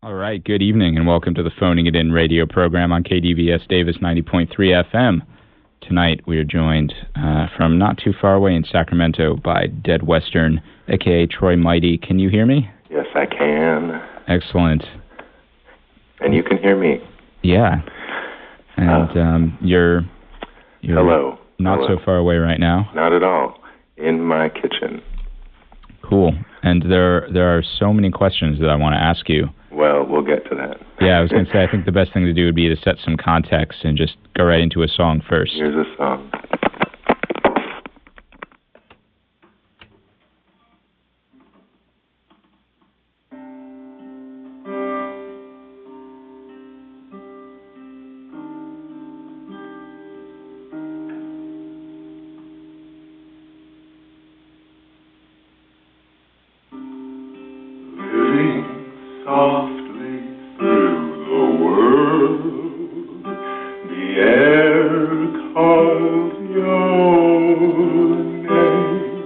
All right, good evening and welcome to the Phoning It In radio program on KDVS Davis 90.3 FM. Tonight we are joined from not too far away in Sacramento by Dead Western, a.k.a. Troy Mighty. Can you hear me? Yes, I can. Excellent. And you can hear me? Yeah. And you're Hello. Not Hello. So far away right now? Not at all. In my kitchen. Cool. And there are so many questions that I want to ask you. Well, we'll get to that. Yeah, I was going to say, I think the best thing to do would be to set some context and just go right into a song first. Here's a song. Softly through the world, the air calls your name.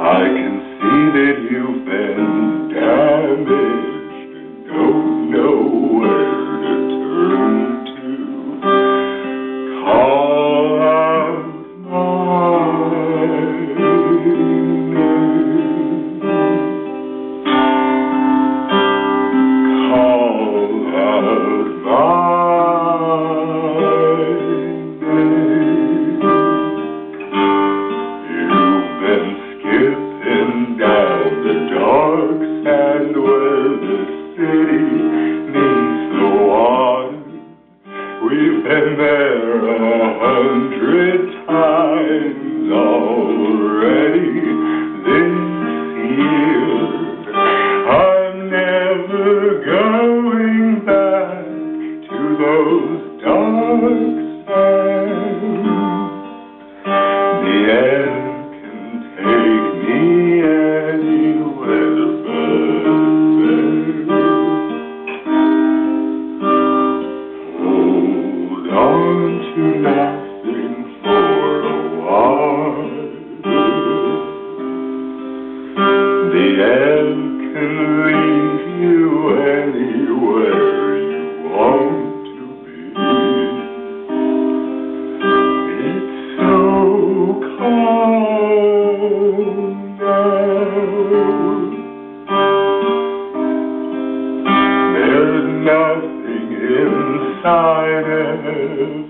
I can see that you've been damaged and don't know where to turn to. Call out my name. Been there 100 times already this year. I'm never going back to those dark sands. The air can take me anywhere but there. On to nothing for a while. The air can lead you anywhere you want to be. It's so calm now. There's nothing inside everything.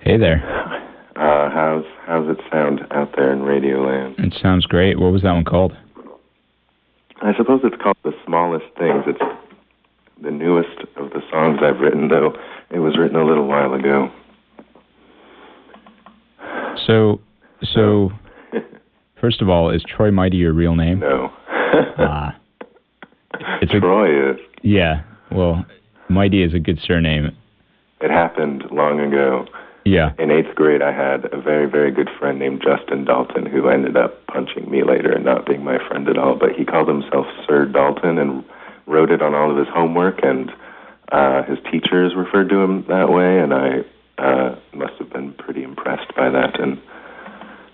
Hey there. How's it sound out there in Radioland? It sounds great. What was that one called? I suppose it's called The Smallest Things. It's the newest of the songs I've written, though it was written a little while ago. So first of all, is Troy Mighty your real name? No. Troy is. Yeah. Well, Mighty is a good surname. It happened long ago. Yeah. In 8th grade, I had a very, very good friend named Justin Dalton who ended up punching me later and not being my friend at all. But he called himself Sir Dalton and wrote it on all of his homework, and his teachers referred to him that way, and I must have been pretty impressed by that and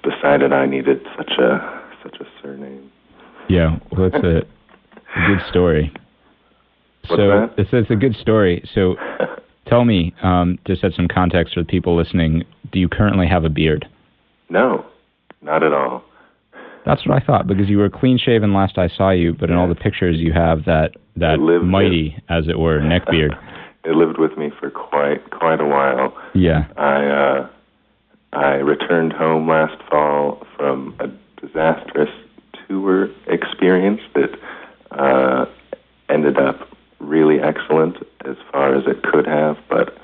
decided I needed such a surname. Yeah, well, it's a good story. What's that? It's a good story. So tell me, to set some context for the people listening, do you currently have a beard? No, not at all. That's what I thought, because you were clean-shaven last I saw you, but in all the pictures you have that mighty, as it were, neck beard. It lived with me for quite a while. Yeah. I returned home last fall from a disastrous tour experience that ended up really excellent as far as it could have, but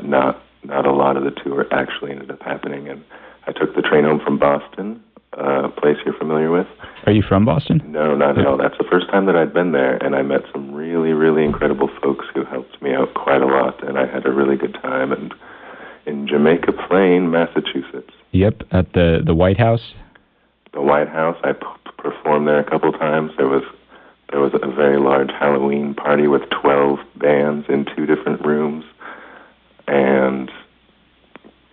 not a lot of the tour actually ended up happening. And I took the train home from Boston, a place you're familiar with. Are you from Boston? No, not at all. That's the first time that I'd been there, and I met some really, really incredible folks who helped me out quite a lot, and I had a really good time. And in Jamaica Plain, Massachusetts. Yep, at the White House. The White House. I performed there a couple times. There was a very large Halloween party with 12 bands in 2 different rooms, and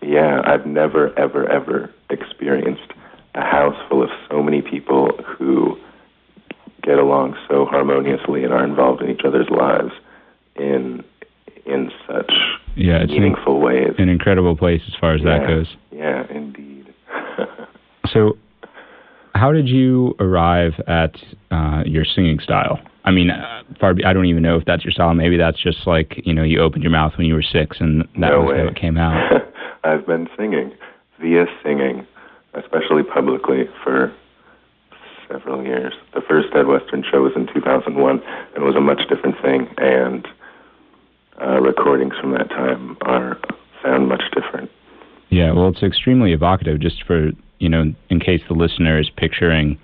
yeah, I've never ever experienced a house full of so many people who get along so harmoniously and are involved in each other's lives in such meaningful ways. An incredible place as far as that goes. Yeah, indeed. So, how did you arrive at your singing style? I mean, I don't even know if that's your style. Maybe that's just like, you opened your mouth when you were 6 and that was how it came out. I've been singing, especially publicly, for several years. The first Dead Western show was in 2001 and was a much different thing, and recordings from that time sound much different. Yeah, well, it's extremely evocative, just for, in case the listener is picturing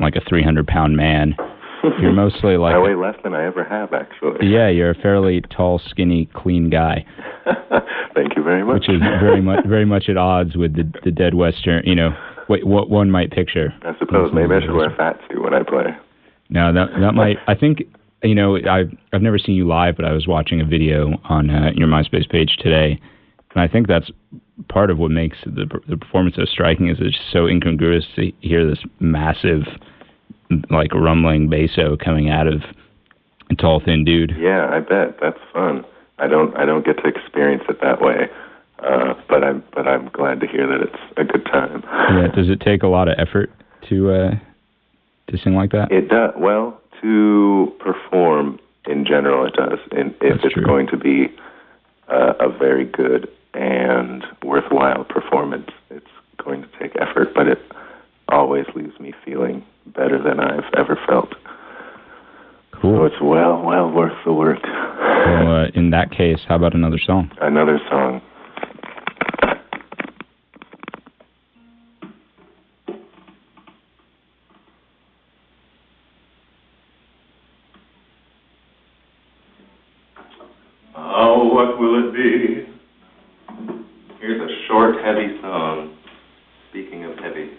like a 300-pound man. You're mostly like... I weigh less than I ever have, actually. Yeah, you're a fairly tall, skinny, clean guy. Thank you very much. Which is very much at odds with the Dead Western, what one might picture. I suppose maybe I should wear a fat suit when I play. No, that might... I think, I've never seen you live, but I was watching a video on your MySpace page today, and I think that's part of what makes the performance so striking, is it's so incongruous to hear this massive, like, rumbling basso coming out of a tall, thin dude. Yeah, I bet. That's fun. I don't get to experience it that way, but I'm glad to hear that it's a good time. Yeah. Does it take a lot of effort to sing like that? It does. Well, to perform in general, it does. And if it's going to be a very good and worthwhile performance, it's going to take effort, but it always leaves me feeling better than I've ever felt. Cool. So it's well worth the work. Well, in that case, how about another song? Another song. Oh, what will it be? Here's a short, heavy song. Speaking of heavy.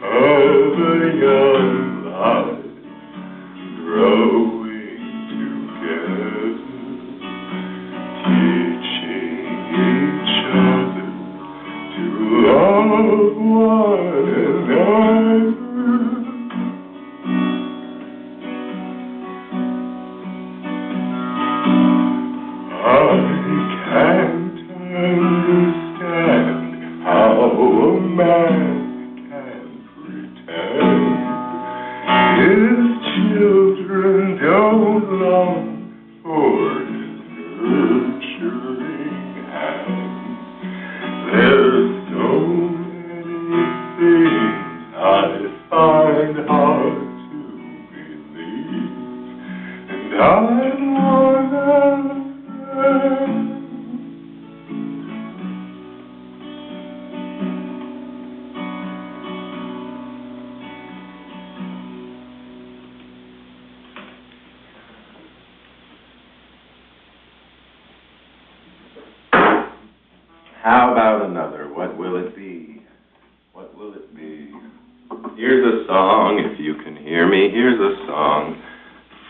Of a young love. How about another? What will it be? What will it be? Here's a song, if you can hear me. Here's a song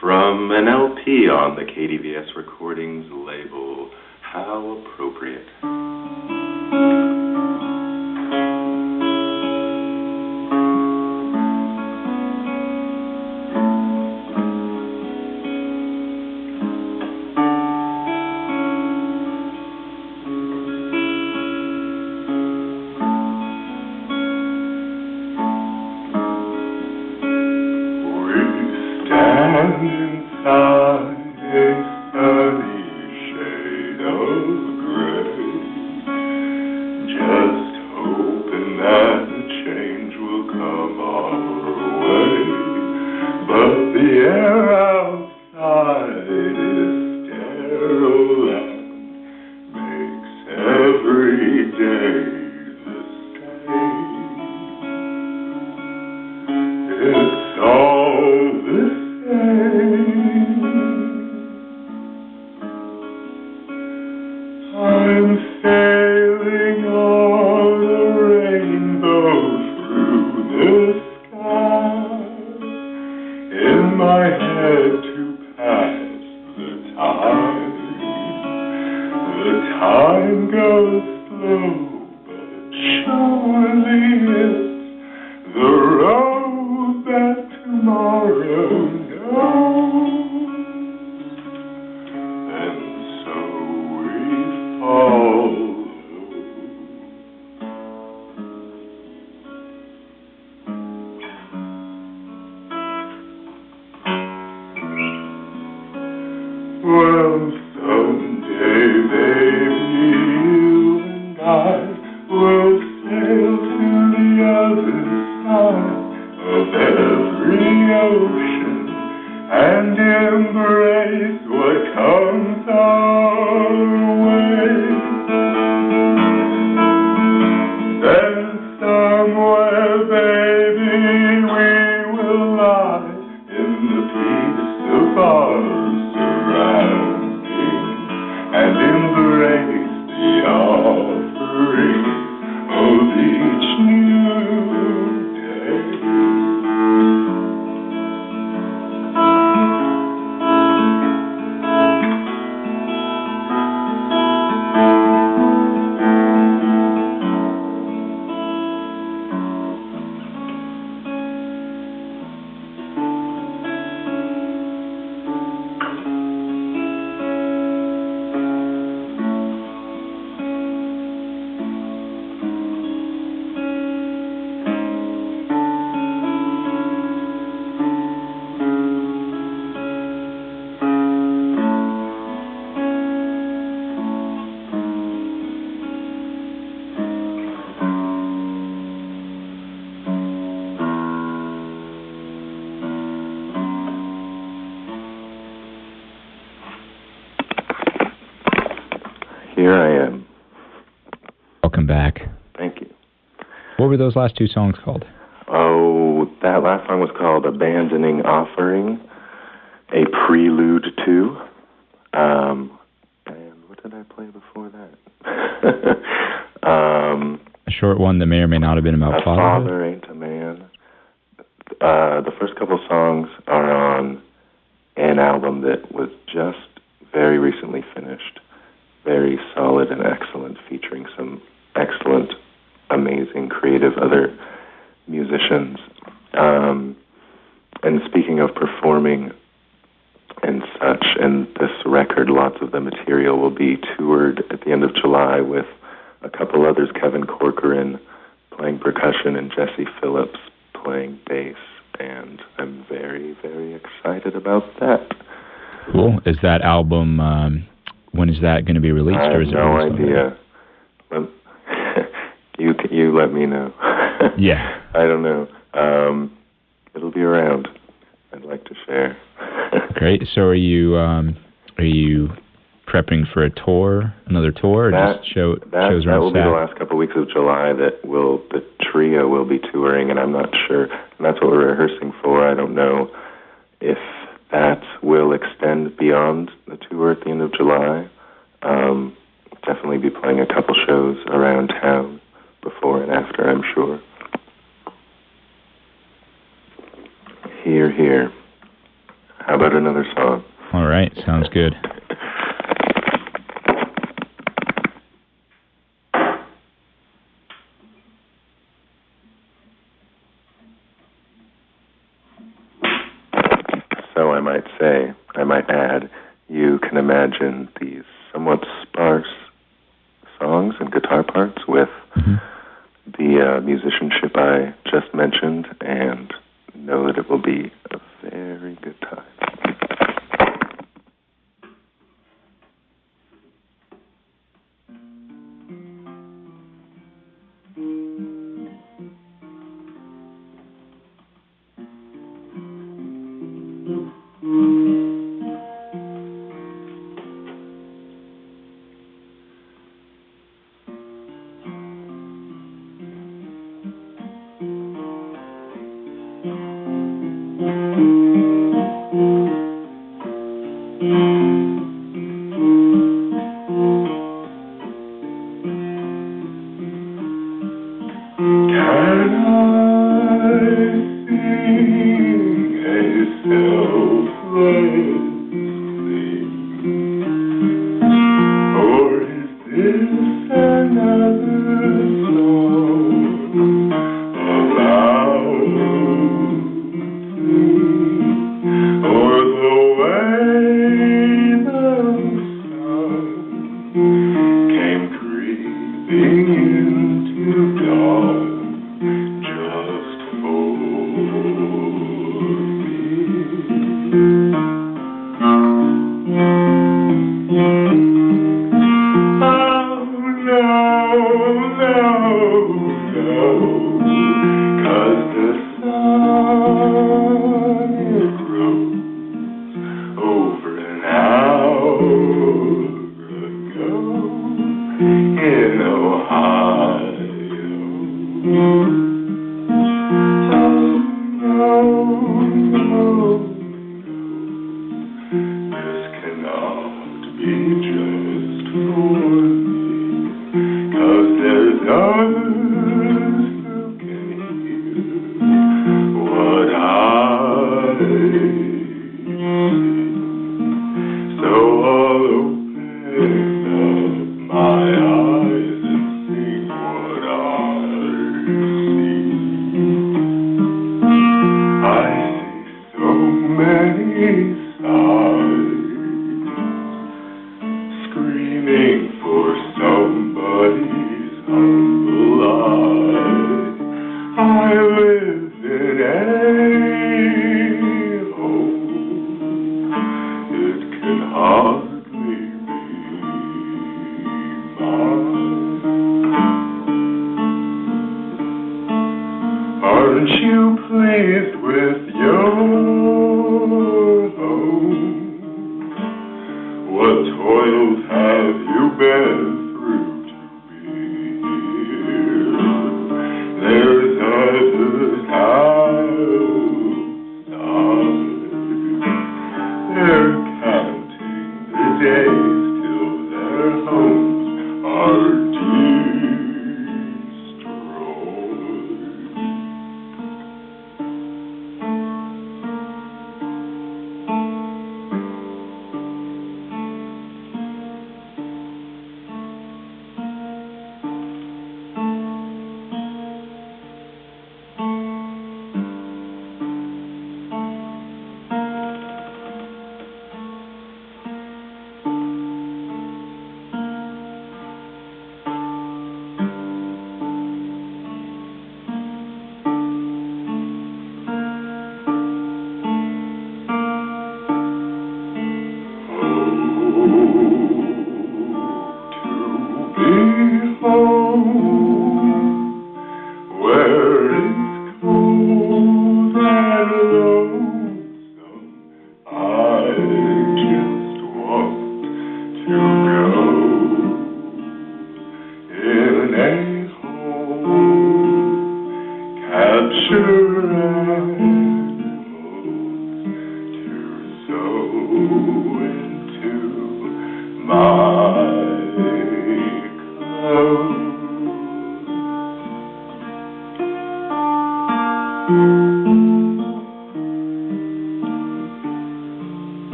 from an LP on the KDVS Recordings label. How appropriate. Here I am. Welcome back. Thank you. What were those last two songs called? Oh, that last song was called Abandoning Offering, a Prelude to. And what did I play before that? A short one that may or may not have been about fatherhood. Father Ain't a Man. The first couple songs are on an album that was just very recently finished. Very solid and excellent, featuring some excellent, amazing creative creative other musicians. And speaking of performing and such, and this record, lots of the material will be toured at the end of July with a couple others, Kevin Corcoran playing percussion and Jesse Phillips playing bass, and I'm very, very excited about that. Cool. Is that album, when is that going to be released? I have no idea. You let me know. Yeah. I don't know. It'll be around. I'd like to share. Great. So are you prepping for a tour, another tour, or just shows around That will be the last couple of weeks of July the trio will be touring, and I'm not sure. And that's what we're rehearsing for. I don't know if that will extend beyond the tour at the end of July. Definitely be playing a couple shows around town before and after, I'm sure. Hear, hear. How about another song? All right, sounds good. So I might add, you can imagine these somewhat sparse songs and guitar parts with the musicianship I just mentioned, and know that it will be a very good time. There's others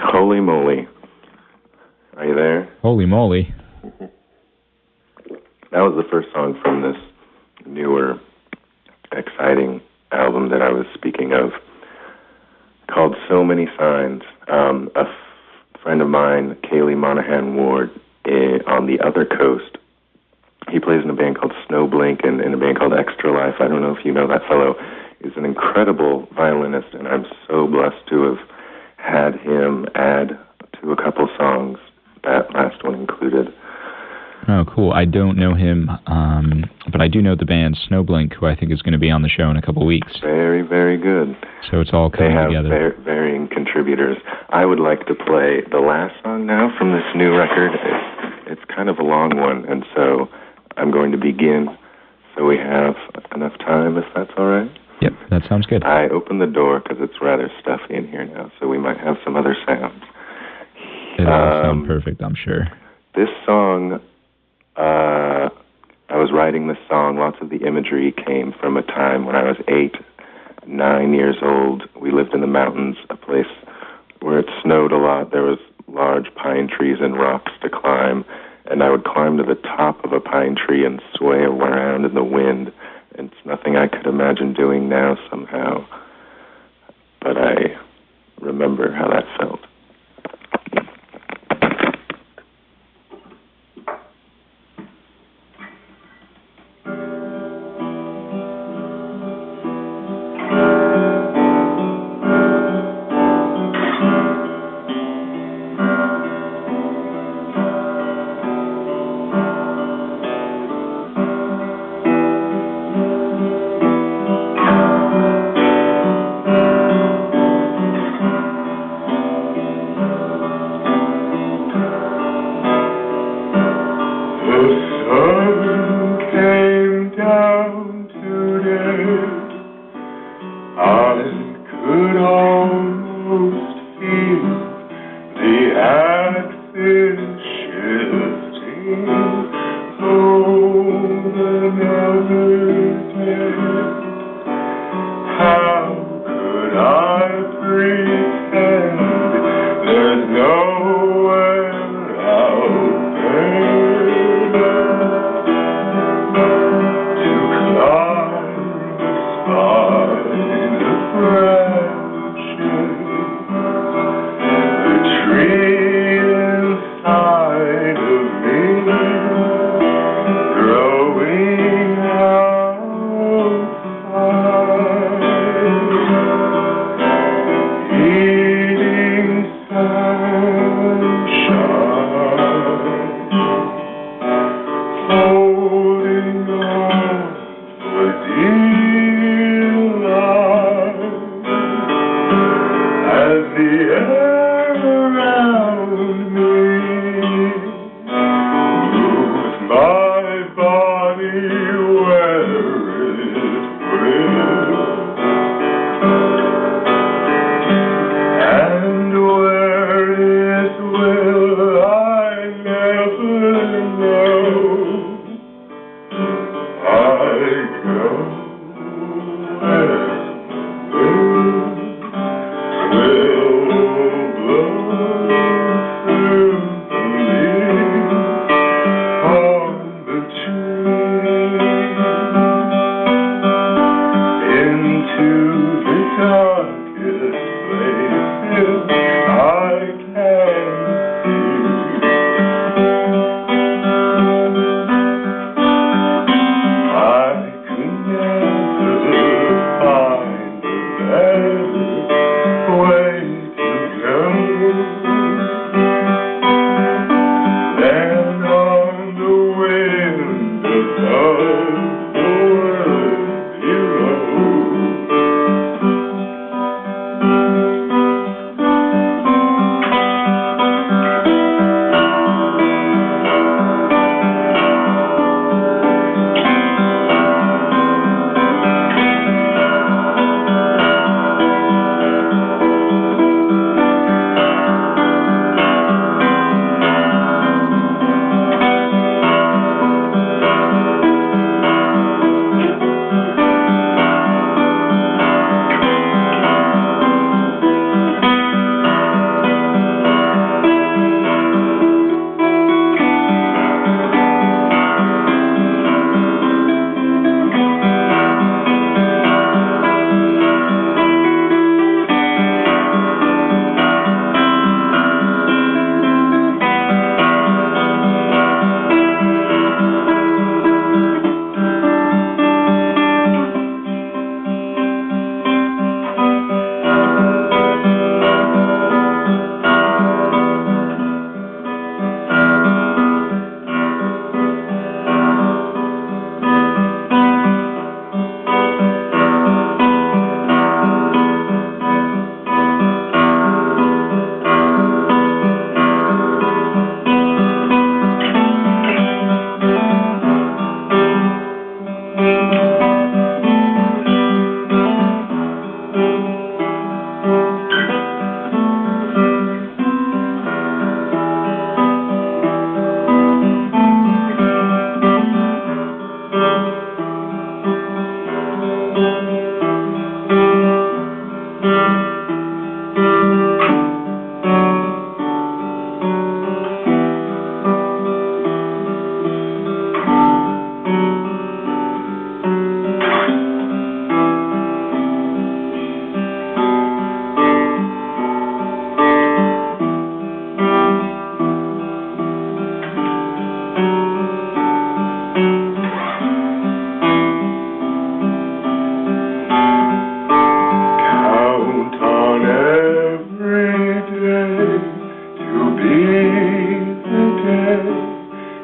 Holy moly. Are you there? Holy moly. That was the first song from this newer, exciting album that I was speaking of, called So Many Signs. A friend of mine, Kaylee Monahan Ward, on the other coast, he plays in a band called Snowblink and in a band called Extra Life. I don't know if you know that fellow. He's an incredible violinist, and I'm so blessed to have had him add to a couple songs, that last one included. Oh, cool. I don't know him, but I do know the band Snowblink, who I think is going to be on the show in a couple weeks. Very, very good. So it's all coming together. They have varying contributors. I would like to play the last song now from this new record. It's kind of a long one, and so I'm going to begin so we have enough time, if that's all right. Yep, that sounds good. I opened the door because it's rather stuffy in here now, so we might have some other sounds. It'll sound perfect, I'm sure. This song, I was writing this song, lots of the imagery came from a time when I was 8, 9 years old. We lived in the mountains, a place where it snowed a lot. There was large pine trees and rocks to climb, and I would climb to the top of a pine tree and sway around in the wind. It's nothing I could imagine doing now somehow, but I remember how that felt. Inside of me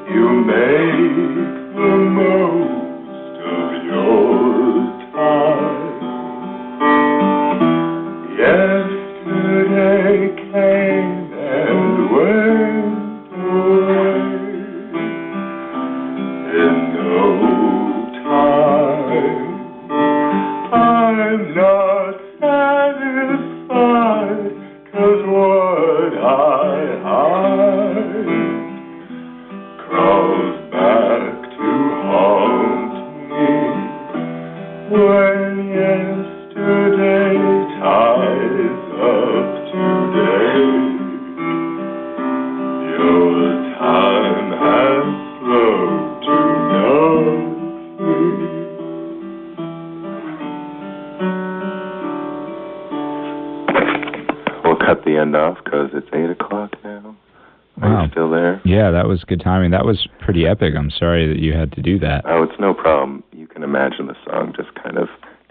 You make the most of your time. Yesterday came and went away in no time. I'm not satisfied, 'cause what I hide crawls back to haunt me when yesterday ties up today. Your time has slowed to nothing. We'll cut the end off because it's 8 o'clock now. Are Wow. you still there? Yeah, that was good timing. That was pretty epic. I'm sorry that you had to do that. Oh, it's no problem. You can imagine the song just kind of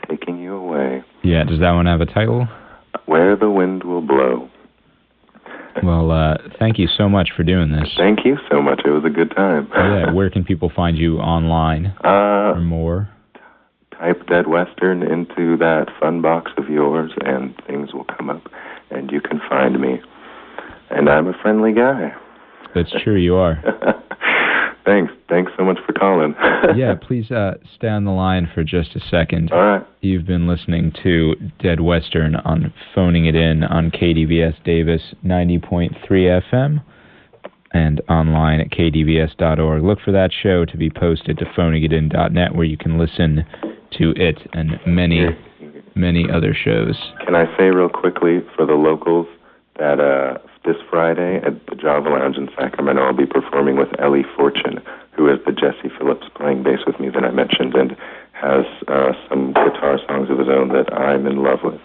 taking you away. Yeah, does that one have a title? Where the Wind Will Blow. Well, thank you so much for doing this. Thank you so much. It was a good time. Yeah, where can people find you online for more? Type Dead Western into that fun box of yours, and things will come up, and you can find me. And I'm a friendly guy. That's true, you are. Thanks. Thanks so much for calling. Yeah, please stay on the line for just a second. All right. You've been listening to Dead Western on Phoning It In on KDVS Davis 90.3 FM and online at kdvs.org. Look for that show to be posted to phoningitin.net, where you can listen to it and many, many other shows. Can I say real quickly for the locals that this Friday at the Java Lounge in Sacramento, I'll be performing with Ellie Fortune, who is the Jesse Phillips playing bass with me that I mentioned, and has some guitar songs of his own that I'm in love with.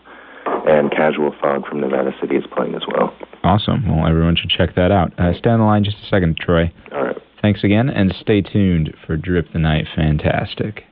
And Casual Fog from Nevada City is playing as well. Awesome. Well, everyone should check that out. Stay on the line just a second, Troy. All right. Thanks again, and stay tuned for Drip the Night Fantastic.